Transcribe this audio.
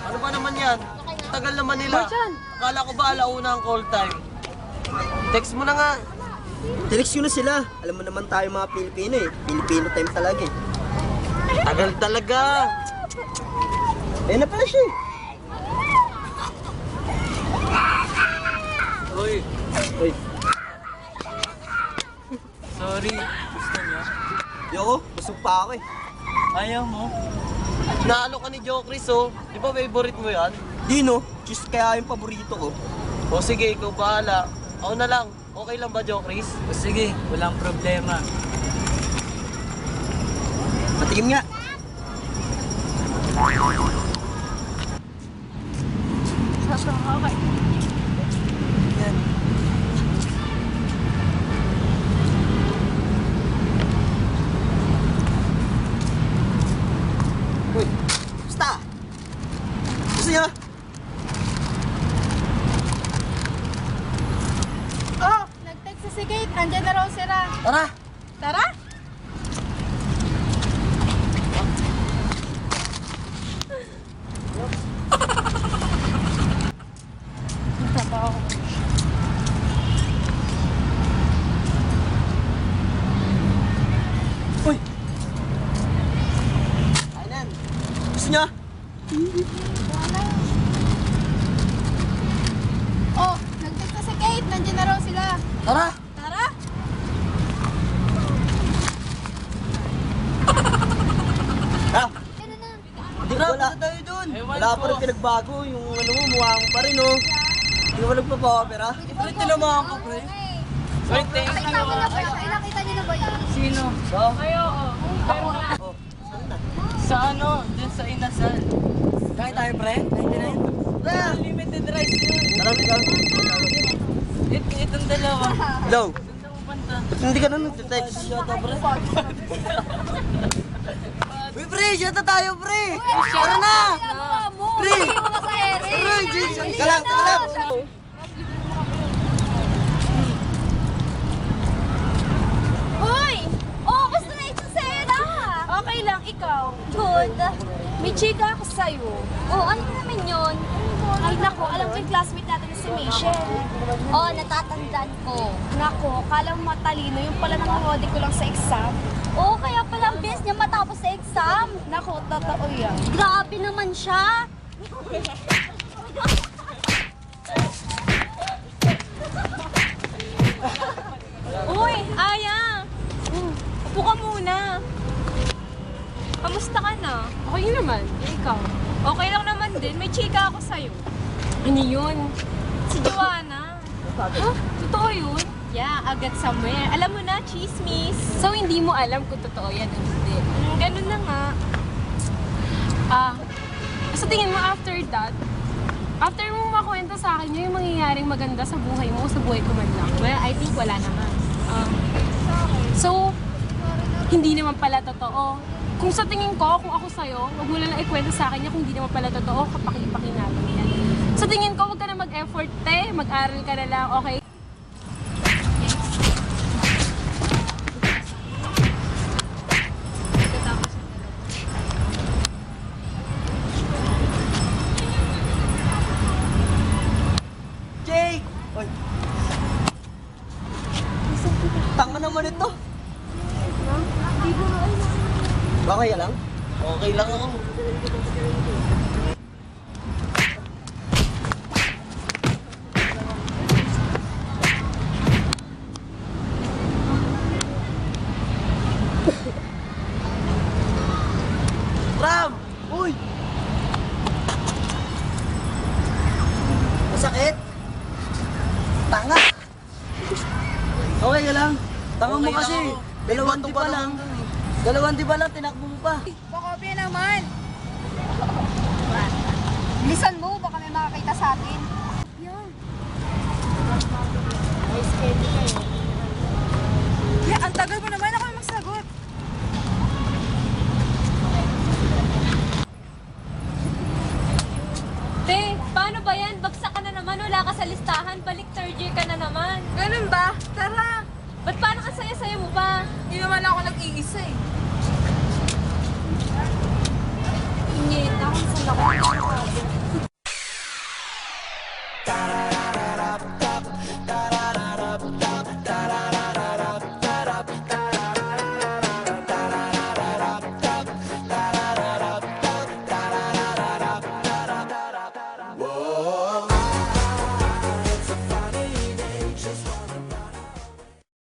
Ano ba naman yan? Tagal naman nila. Akala ko ba alauna ang call time? Text mo na nga. Text nyo na sila. Alam mo naman tayo mga Pilipino eh. Filipino time talaga eh. Tagal talaga. Ayun na pala siya eh. Uy, Uy, sorry. Gusto niya? yoko, busog pa ako eh. Ayaw mo? Naalo ka ni Joe Chris, oh. Di ba favorite mo yan? Di no, cheese kaya yung paborito ko. O sige, ikaw bahala. Ako na lang. Okay lang ba, Joe Chris? Sige, walang problema. Patikim nga. Yan. Uy, basta! Gusto niya? Oh, nag-text si Kate. Andiyan na raw sila. Tara! Tara? Uy! Kainan! Gusto niya? Oh, nag-text si Kate. Nandiyan na raw sila. Tara! Tara? Ah! Ano na? Di wala tayo dun. Wala pa rin pinagbago. Yung ano mo, mukha mo pa rin oh. Hindi mo nagpapa-opera. Pre, tinamaan ko, pre. Wait, thank Nakita you. mo na ba? Nakita niyo na ba yun? Sino? Kayo, Pero Oh, saan na? sa ano, dun sa inasal. Kaya tayo pre? 99? Tara! Limited rice yun. Tara, ikaw. Itong dalawa. Hello? Doon sa pupunta. Ba't hindi ka na nag-text? Uy, pre! Shota tayo, pre! Tara na! Pre! Tara, Jason! Kalang! Hoy! Oh, basta na ito Sarah! Okay lang, ikaw. Good. May chika ako sa'yo. Oh, ano naman yun? Ay, nako, alam ko yung classmate natin na si Michelle. Oh, natatandaan ko. Nako, kala mo matalino, yung pala nanganode ko lang sa exam. Oh, kaya pala ang best niya matapos sa exam. Nako, totoo yan. Grabe naman siya. Uy, Aya! Upo ka muna. Kamusta ka na? Okay naman. Ikaw? Okay lang naman din. May chika ako sa'yo. Ano yun? Si Joanna. Huh? Totoo yun? Yeah, agad somewhere. Alam mo na, chismis. So, hindi mo alam kung totoo yan o hindi? Ganun na nga. Sa tingin mo, after that, after mo makwento sa akin yung mangyayaring maganda sa buhay mo o sa buhay ko man lang, well, I think wala naman. So, hindi naman pala totoo. Kung sa tingin ko, kung ako sa'yo, huwag mo lang ikwento sa akin yan kung hindi naman pala totoo, kapaki-pakinalo yan. Sa tingin ko, huwag ka na mag-effort, te. Mag-aral ka na lang, okay? Jake! Uy! Tanga naman ito. Okay ka lang? Okay lang ako. Ram! Uy! Masakit? Tanga! Okay ka lang? Tanga mo Okay lang kasi. ako. Dalawang di pa lang. Dalawang di ba lang, tinakbo mo pa. Pakopya naman. Bilisan mo, baka may makakita sa atin. Yan. Yeah, ang tagal mo naman ako magsagot. Te, paano ba yan? Bagsak ka na naman, wala ka sa listahan, balik third year ka na naman. Ganun ba? Tara! Ba't parang ang saya-saya mo pa? Hindi naman ako nag-iisa